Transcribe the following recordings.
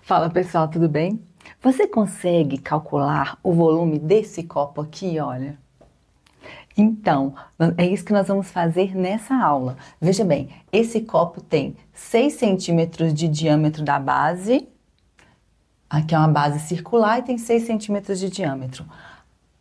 Fala pessoal, tudo bem? Você consegue calcular o volume desse copo aqui, olha? Então, é isso que nós vamos fazer nessa aula. Veja bem, esse copo tem 6 centímetros de diâmetro da base. Aqui é uma base circular e tem 6 centímetros de diâmetro.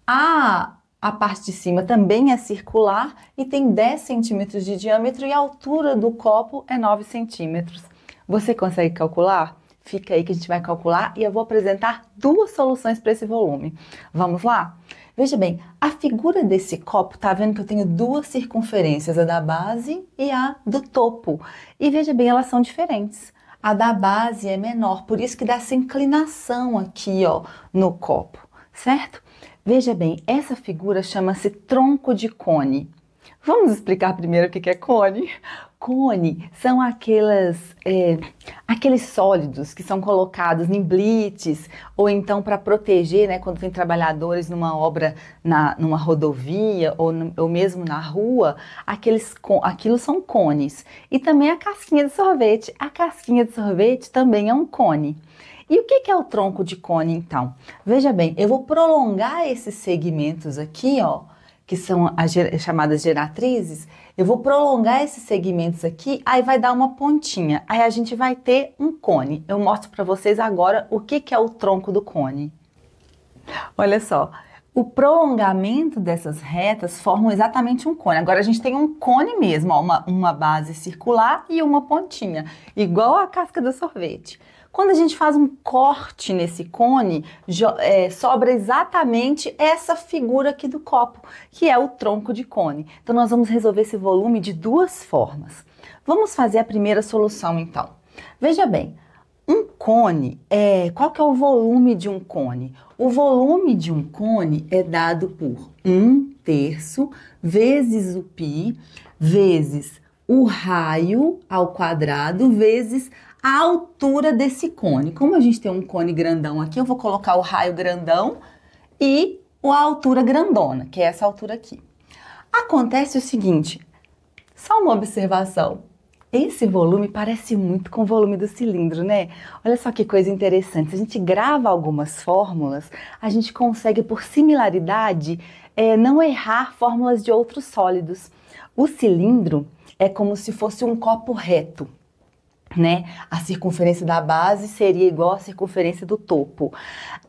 A parte de cima também é circular e tem 10 centímetros de diâmetro e a altura do copo é 9 centímetros. Você consegue calcular? Fica aí que a gente vai calcular e eu vou apresentar duas soluções para esse volume. Vamos lá? Veja bem, a figura desse copo, tá vendo que eu tenho duas circunferências, a da base e a do topo. E veja bem, elas são diferentes. A da base é menor, por isso que dá essa inclinação aqui, ó, no copo, certo? Veja bem, essa figura chama-se tronco de cone. Vamos explicar primeiro o que é cone? Cone são aqueles sólidos que são colocados em blitz ou então para proteger, né, quando tem trabalhadores numa obra, numa rodovia ou mesmo na rua, aquilo são cones. E também a casquinha de sorvete. A casquinha de sorvete também é um cone. E o que é o tronco de cone, então? Veja bem, eu vou prolongar esses segmentos aqui, ó, que são as chamadas geratrizes, eu vou prolongar esses segmentos aqui, aí vai dar uma pontinha, aí a gente vai ter um cone. Eu mostro para vocês agora o que é o tronco do cone. Olha só, o prolongamento dessas retas formam exatamente um cone. Agora a gente tem um cone mesmo, ó, uma base circular e uma pontinha, igual a casca do sorvete. Quando a gente faz um corte nesse cone, sobra exatamente essa figura aqui do copo, que é o tronco de cone. Então, nós vamos resolver esse volume de duas formas. Vamos fazer a primeira solução, então. Veja bem, um cone, qual que é o volume de um cone? O volume de um cone é dado por 1/3 vezes o π, vezes o raio ao quadrado, vezes a altura desse cone. Como a gente tem um cone grandão aqui, eu vou colocar o raio grandão e a altura grandona, que é essa altura aqui. Acontece o seguinte, só uma observação. Esse volume parece muito com o volume do cilindro, né? Olha só que coisa interessante. Se a gente grava algumas fórmulas, a gente consegue, por similaridade, não errar fórmulas de outros sólidos. O cilindro é como se fosse um copo reto, né? A circunferência da base seria igual à circunferência do topo.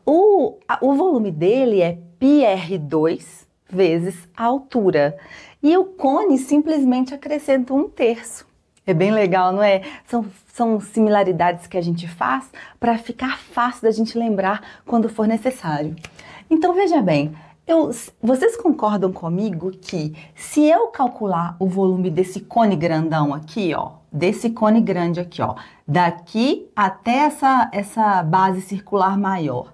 O volume dele é πr2 vezes a altura. E o cone simplesmente acrescenta 1/3. É bem legal, não é? São similaridades que a gente faz para ficar fácil da gente lembrar quando for necessário. Então, veja bem, vocês concordam comigo que se eu calcular o volume desse cone grandão aqui, ó, desse cone grande aqui, ó, daqui até essa base circular maior,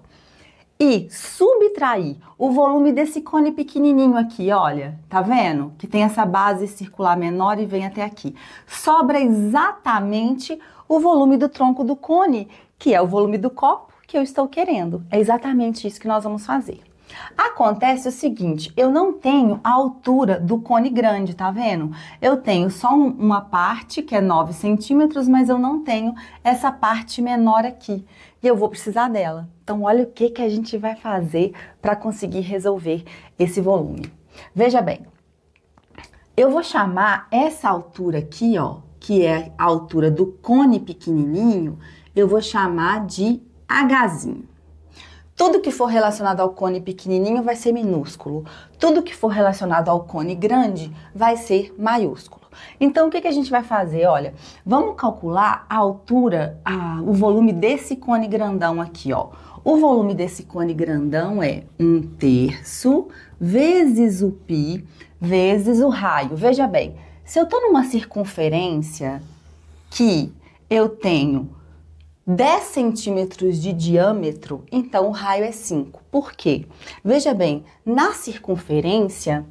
e subtrair o volume desse cone pequenininho aqui, olha, tá vendo? Que tem essa base circular menor e vem até aqui. Sobra exatamente o volume do tronco do cone, que é o volume do copo que eu estou querendo. É exatamente isso que nós vamos fazer. Acontece o seguinte, eu não tenho a altura do cone grande, tá vendo? Eu tenho só uma parte que é 9 centímetros, mas eu não tenho essa parte menor aqui. E eu vou precisar dela. Então, olha o que a gente vai fazer para conseguir resolver esse volume. Veja bem, eu vou chamar essa altura aqui, ó, que é a altura do cone pequenininho, eu vou chamar de Hzinho. Tudo que for relacionado ao cone pequenininho vai ser minúsculo. Tudo que for relacionado ao cone grande vai ser maiúsculo. Então, o que a gente vai fazer? Olha, vamos calcular a altura, o volume desse cone grandão aqui, ó. O volume desse cone grandão é 1/3 vezes o π vezes o raio. Veja bem, se eu estou numa circunferência que eu tenho 10 centímetros de diâmetro, então o raio é 5. Por quê? Veja bem, na circunferência,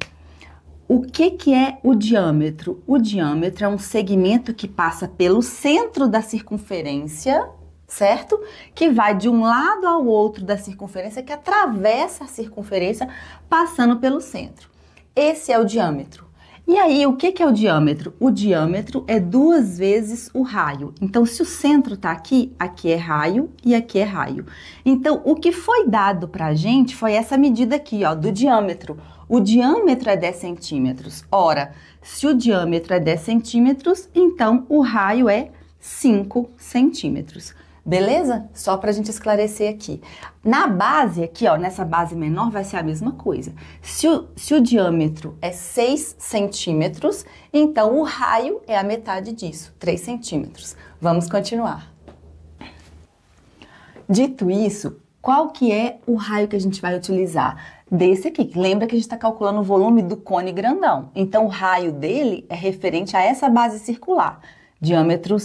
o que é o diâmetro? O diâmetro é um segmento que passa pelo centro da circunferência, certo? Que vai de um lado ao outro da circunferência, que atravessa a circunferência passando pelo centro. Esse é o diâmetro. E aí, o que é o diâmetro? O diâmetro é 2 vezes o raio. Então, se o centro está aqui, aqui é raio e aqui é raio. Então, o que foi dado para a gente foi essa medida aqui, ó, do diâmetro. O diâmetro é 10 centímetros. Ora, se o diâmetro é 10 centímetros, então o raio é 5 centímetros. Beleza? Só para a gente esclarecer aqui. Na base aqui, ó, nessa base menor vai ser a mesma coisa. Se o diâmetro é 6 centímetros, então o raio é a metade disso, 3 centímetros. Vamos continuar. Dito isso, qual que é o raio que a gente vai utilizar? Desse aqui. Lembra que a gente está calculando o volume do cone grandão. Então, o raio dele é referente a essa base circular. Diâmetro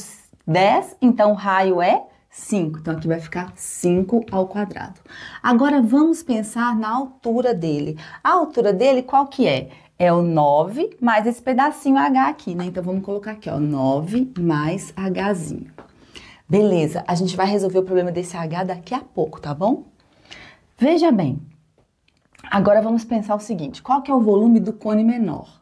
10, então o raio é 5, então aqui vai ficar 5 ao quadrado. Agora vamos pensar na altura dele. A altura dele qual que é? É o 9 mais esse pedacinho H aqui, né? Então vamos colocar aqui, ó, 9 mais Hzinho. Beleza, a gente vai resolver o problema desse H daqui a pouco, tá bom? Veja bem, agora vamos pensar o seguinte, qual que é o volume do cone menor?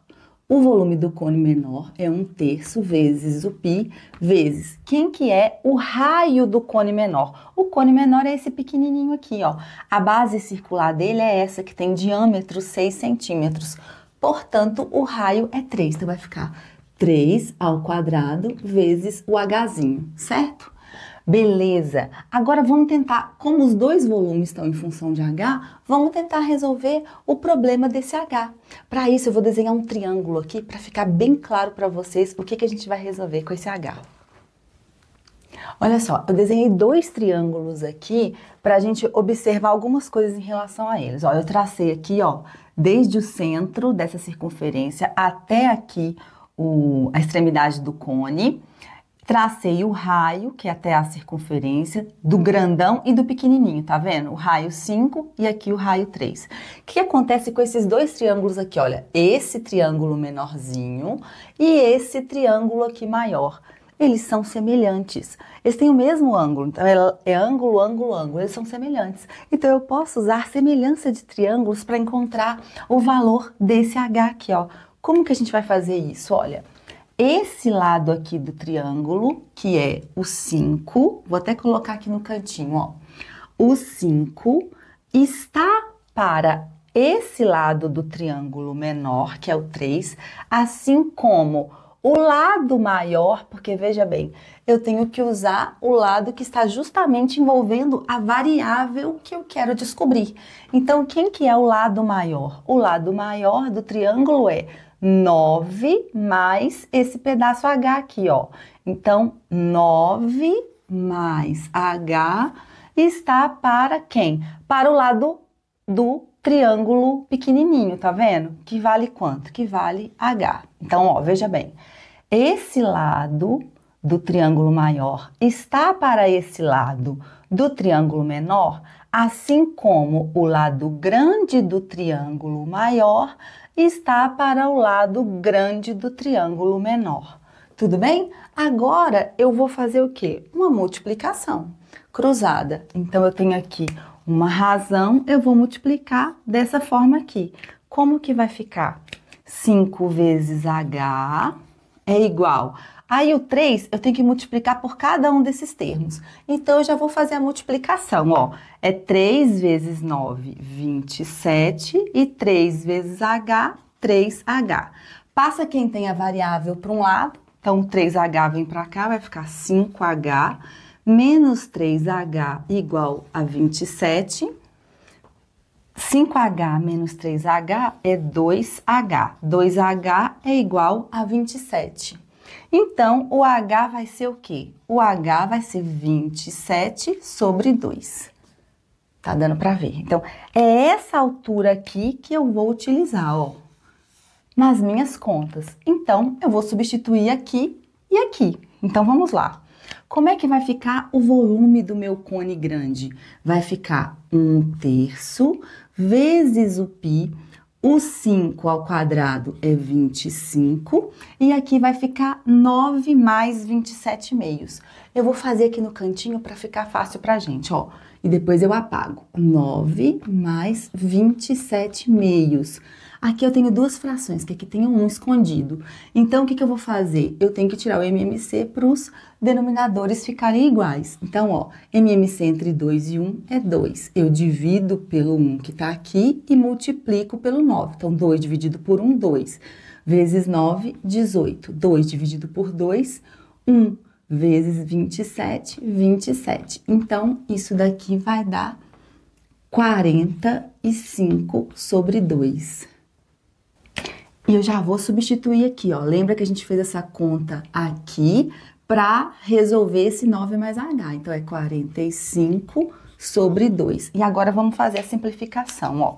O volume do cone menor é 1/3 vezes o π vezes quem que é o raio do cone menor. O cone menor é esse pequenininho aqui, ó. A base circular dele é essa que tem diâmetro 6 centímetros. Portanto, o raio é 3. Então, vai ficar 3 ao quadrado vezes o Hzinho, certo? Beleza, agora vamos tentar, como os dois volumes estão em função de H, vamos tentar resolver o problema desse H. Para isso, eu vou desenhar um triângulo aqui para ficar bem claro para vocês o que a gente vai resolver com esse H. Olha só, eu desenhei 2 triângulos aqui para a gente observar algumas coisas em relação a eles. Ó, eu tracei aqui, ó, desde o centro dessa circunferência até aqui a extremidade do cone. Tracei o raio, que é até a circunferência, do grandão e do pequenininho, tá vendo? O raio 5 e aqui o raio 3. O que acontece com esses 2 triângulos aqui? Olha, esse triângulo menorzinho e esse triângulo aqui maior. Eles são semelhantes. Eles têm o mesmo ângulo, então é ângulo, ângulo, ângulo. Eles são semelhantes. Então, eu posso usar semelhança de triângulos para encontrar o valor desse H aqui, ó. Como que a gente vai fazer isso? Olha, esse lado aqui do triângulo, que é o 5, vou até colocar aqui no cantinho, ó. O 5 está para esse lado do triângulo menor, que é o 3, assim como o lado maior, porque veja bem, eu tenho que usar o lado que está justamente envolvendo a variável que eu quero descobrir. Então, quem que é o lado maior? O lado maior do triângulo é 9 mais esse pedaço H aqui, ó. Então, 9 mais H está para quem? Para o lado do triângulo pequenininho, tá vendo? Que vale quanto? Que vale H. Então, ó, veja bem. Esse lado do triângulo maior está para esse lado do triângulo menor, assim como o lado grande do triângulo maior está para o lado grande do triângulo menor. Tudo bem? Agora eu vou fazer o quê? Uma multiplicação cruzada. Então, eu tenho aqui uma razão, eu vou multiplicar dessa forma aqui. Como que vai ficar? 5 vezes H é igual. Aí, o 3 eu tenho que multiplicar por cada um desses termos. Então, eu já vou fazer a multiplicação, ó. É 3 vezes 9, 27, e 3 vezes H, 3H. Passa quem tem a variável para um lado, então 3H vem para cá, vai ficar 5H, menos 3H igual a 27. 5H menos 3H é 2H. 2H é igual a 27. Então, o H vai ser o quê? O H vai ser 27 sobre 2. Tá dando para ver? Então, é essa altura aqui que eu vou utilizar, ó, nas minhas contas. Então, eu vou substituir aqui e aqui. Então, vamos lá. Como é que vai ficar o volume do meu cone grande? Vai ficar 1/3 vezes o π. O 5 ao quadrado é 25, e aqui vai ficar 9 mais 27 meios. Eu vou fazer aqui no cantinho para ficar fácil pra gente, ó. E depois eu apago. 9 mais 27 meios. Aqui eu tenho duas frações, que aqui tem um escondido. Então, o que eu vou fazer? Eu tenho que tirar o MMC para os denominadores ficarem iguais. Então, ó, MMC entre 2 e 1 é 2. Eu divido pelo 1 que está aqui e multiplico pelo 9. Então, 2 dividido por 1, 2. Vezes 9, 18. 2 dividido por 2, 1. Vezes 27, 27. Então, isso daqui vai dar 45 sobre 2. E eu já vou substituir aqui, ó. Lembra que a gente fez essa conta aqui para resolver esse 9 mais H. Então, é 45 sobre 2. E agora vamos fazer a simplificação, ó.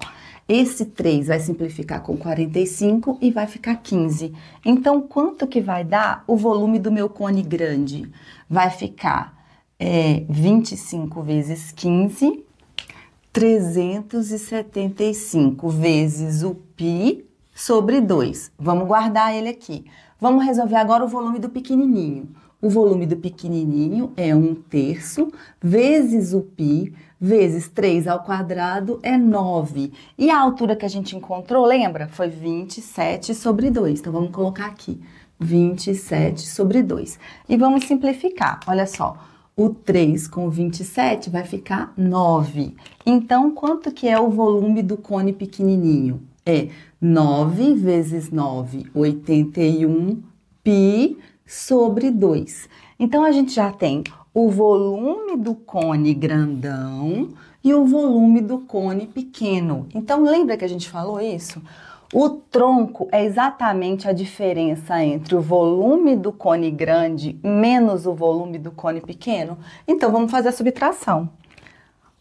Esse 3 vai simplificar com 45 e vai ficar 15. Então, quanto que vai dar o volume do meu cone grande? Vai ficar 25 vezes 15, 375 vezes o π sobre 2. Vamos guardar ele aqui. Vamos resolver agora o volume do pequenininho. O volume do pequenininho é 1/3 vezes o π vezes 3 ao quadrado é 9. E a altura que a gente encontrou, lembra? Foi 27 sobre 2. Então, vamos colocar aqui 27 sobre 2. E vamos simplificar. Olha só, o 3 com 27 vai ficar 9. Então, quanto que é o volume do cone pequenininho? É 9 vezes 9, 81 π sobre 2. Então, a gente já tem o volume do cone grandão e o volume do cone pequeno. Então, lembra que a gente falou isso? O tronco é exatamente a diferença entre o volume do cone grande menos o volume do cone pequeno. Então, vamos fazer a subtração.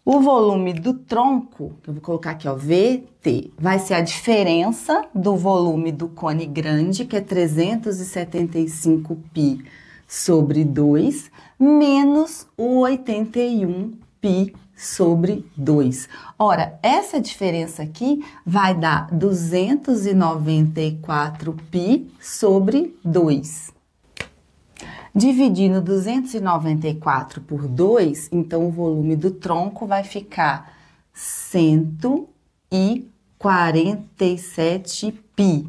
O volume do tronco, eu vou colocar aqui, ó, VT, vai ser a diferença do volume do cone grande, que é 375 π sobre 2, menos o 81 π sobre 2. Ora, essa diferença aqui vai dar 294 π sobre 2. Dividindo 294 por 2, então o volume do tronco vai ficar 147 π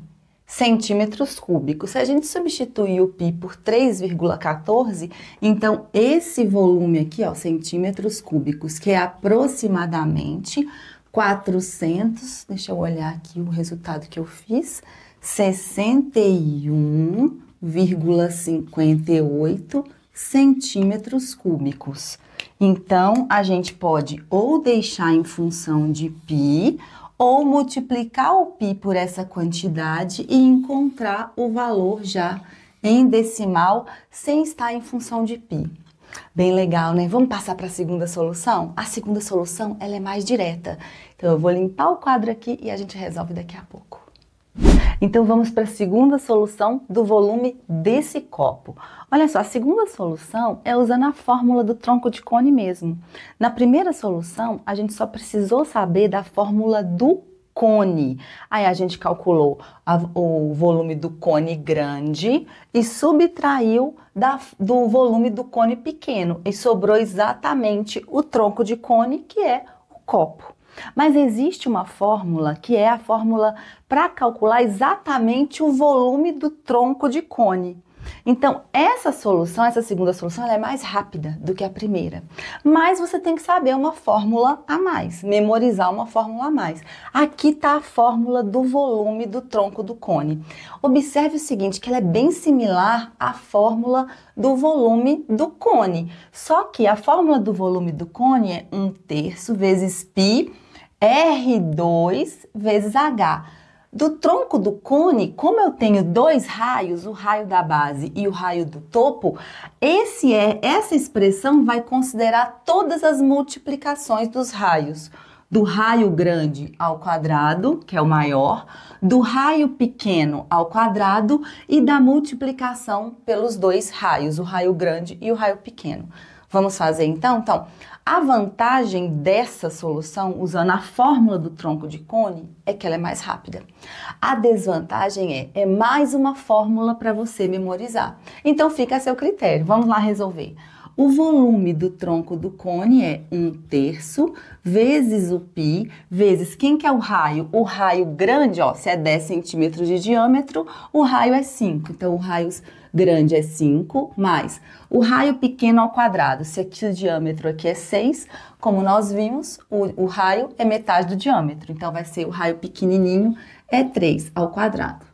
centímetros cúbicos. Se a gente substituir o π por 3,14, então esse volume aqui, ó, centímetros cúbicos, que é aproximadamente 400, deixa eu olhar aqui o resultado que eu fiz, 61,58 centímetros cúbicos. Então, a gente pode ou deixar em função de π, ou multiplicar o π por essa quantidade e encontrar o valor já em decimal, sem estar em função de π. Bem legal, né? Vamos passar para a segunda solução? A segunda solução, ela é mais direta. Então, eu vou limpar o quadro aqui e a gente resolve daqui a pouco. Então, vamos para a segunda solução do volume desse copo. Olha só, a segunda solução é usando a fórmula do tronco de cone mesmo. Na primeira solução, a gente só precisou saber da fórmula do cone. Aí, a gente calculou o volume do cone grande e subtraiu do volume do cone pequeno. E sobrou exatamente o tronco de cone, que é o copo. Mas existe uma fórmula que é a fórmula para calcular exatamente o volume do tronco de cone. Então, essa solução, essa segunda solução, ela é mais rápida do que a primeira. Mas você tem que saber uma fórmula a mais, memorizar uma fórmula a mais. Aqui está a fórmula do volume do tronco do cone. Observe o seguinte, que ela é bem similar à fórmula do volume do cone. Só que a fórmula do volume do cone é 1/3 vezes π R2 vezes H. Do tronco do cone, como eu tenho dois raios, o raio da base e o raio do topo, essa expressão vai considerar todas as multiplicações dos raios. Do raio grande ao quadrado, que é o maior, do raio pequeno ao quadrado e da multiplicação pelos dois raios, o raio grande e o raio pequeno. Vamos fazer então? Então, a vantagem dessa solução, usando a fórmula do tronco de cone, é que ela é mais rápida. A desvantagem é mais uma fórmula para você memorizar. Então, fica a seu critério. Vamos lá resolver. O volume do tronco do cone é 1/3 vezes o π, vezes quem que é o raio? O raio grande, ó, se é 10 centímetros de diâmetro, o raio é 5. Então, o raio grande é 5, mais o raio pequeno ao quadrado. Se aqui o diâmetro aqui é 6, como nós vimos, o raio é metade do diâmetro. Então, vai ser o raio pequenininho é 3 ao quadrado.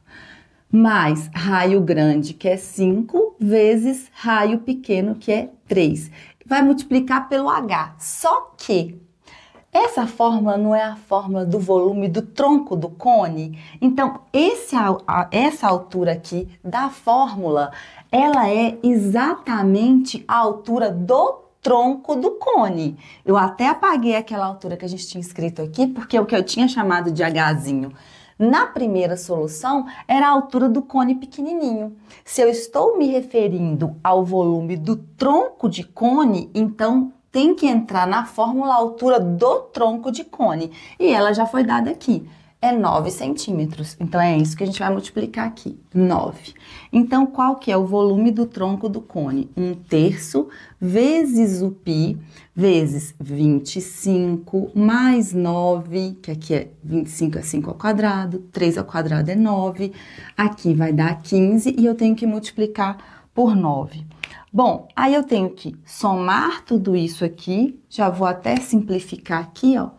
Mais raio grande, que é 5, vezes raio pequeno, que é 3. Vai multiplicar pelo H. Só que essa fórmula não é a fórmula do volume do tronco do cone. Então, essa altura aqui da fórmula, ela é exatamente a altura do tronco do cone. Eu até apaguei aquela altura que a gente tinha escrito aqui, porque é o que eu tinha chamado de Hzinho. Na primeira solução, era a altura do cone pequenininho. Se eu estou me referindo ao volume do tronco de cone, então tem que entrar na fórmula a altura do tronco de cone. E ela já foi dada aqui. É 9 centímetros. Então, é isso que a gente vai multiplicar aqui. 9. Então, qual que é o volume do tronco do cone? 1/3 vezes o π, vezes 25, mais 9, que aqui é 25 é 5 ao quadrado, 3 ao quadrado é 9. Aqui vai dar 15 e eu tenho que multiplicar por 9. Bom, aí eu tenho que somar tudo isso aqui. Já vou até simplificar aqui, ó.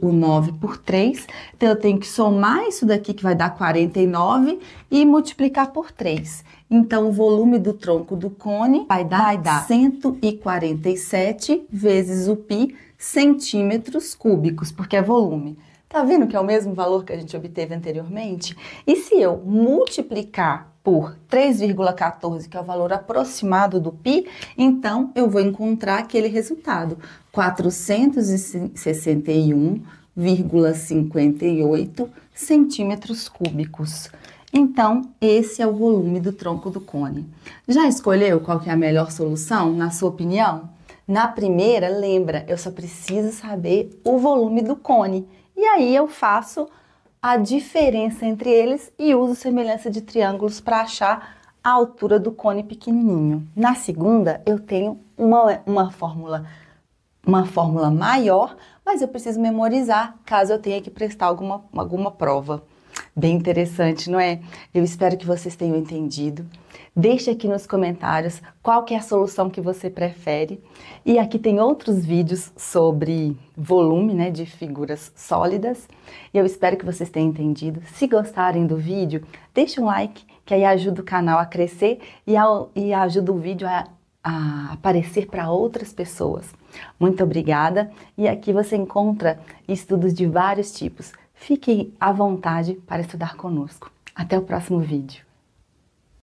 O 9 por 3, então eu tenho que somar isso daqui que vai dar 49 e multiplicar por 3. Então, o volume do tronco do cone vai dar 147 vezes o π centímetros cúbicos, porque é volume. Tá vendo que é o mesmo valor que a gente obteve anteriormente? E se eu multiplicar por 3,14, que é o valor aproximado do π, então eu vou encontrar aquele resultado, 461,58 centímetros cúbicos. Então, esse é o volume do tronco do cone. Já escolheu qual que é a melhor solução, na sua opinião? Na primeira, lembra, eu só preciso saber o volume do cone. E aí eu faço a diferença entre eles e uso semelhança de triângulos para achar a altura do cone pequenininho. Na segunda, eu tenho uma fórmula maior, mas eu preciso memorizar caso eu tenha que prestar alguma prova. Bem interessante, não é? Eu espero que vocês tenham entendido. Deixe aqui nos comentários qual que é a solução que você prefere. E aqui tem outros vídeos sobre volume, né, de figuras sólidas. E eu espero que vocês tenham entendido. Se gostarem do vídeo, deixe um like, que aí ajuda o canal a crescer e ajuda o vídeo a aparecer para outras pessoas. Muito obrigada. E aqui você encontra estudos de vários tipos. Fiquem à vontade para estudar conosco. Até o próximo vídeo.